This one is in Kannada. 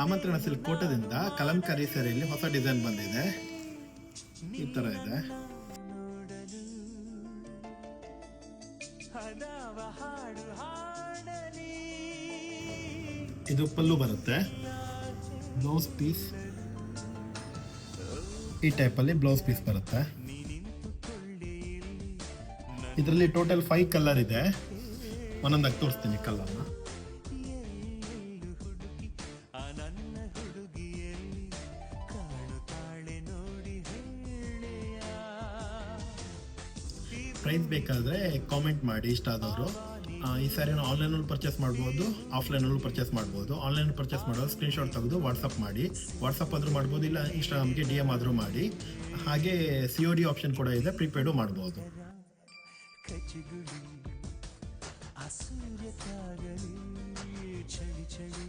ಆಮಂತ್ರಣ ಸಿಲ್ಕ್ ಕೋಟದಿಂದ ಕಲಂಕಾರಿ ಸೀರೆಯಲ್ಲಿ ಹೊಸ ಡಿಸೈನ್ ಬಂದಿದೆ. ಈ ತರ ಇದೆ. ಇದು ಪಲ್ಲು ಬರುತ್ತೆ. ಬ್ಲೌಸ್ ಪೀಸ್ ಈ ಟೈಪಲ್ಲಿ ಬ್ಲೌಸ್ ಪೀಸ್ ಬರುತ್ತೆ. ಇದರಲ್ಲಿ ಟೋಟಲ್ 5 ಕಲರ್ ಇದೆ. ಒಂದೊಂದಾಗಿ ತೋರಿಸ್ತೀನಿ ಕಲರ್ನ. ಪ್ರೈಸ್ ಬೇಕಾದರೆ ಕಾಮೆಂಟ್ ಮಾಡಿ ಇಷ್ಟ ಆದವರು. ಈ ಸ್ಯಾರಿನ ಆನ್ಲೈನಲ್ಲಿ ಪರ್ಚೇಸ್ ಮಾಡ್ಬೋದು, ಆಫ್ಲೈನಲ್ಲೂ ಪರ್ಚೇಸ್ ಮಾಡ್ಬೋದು. ಆನ್ಲೈನ್ ಪರ್ಚೇಸ್ ಮಾಡೋದು ಸ್ಕ್ರೀನ್ಶಾಟ್ ತೆಗೆದು ವಾಟ್ಸಪ್ ಮಾಡಿ. ವಾಟ್ಸಪ್ ಆದರೂ ಮಾಡ್ಬೋದು, ಇಲ್ಲ ಇನ್ಸ್ಟಾಗ್ರಾಮ್ಗೆ DM ಆದರೂ ಮಾಡಿ. ಹಾಗೆ COD ಆಪ್ಷನ್ ಕೂಡ ಇದೆ, ಪ್ರೀಪೇಡು ಮಾಡ್ಬೋದು. ಚಳಿ ಚಳಿ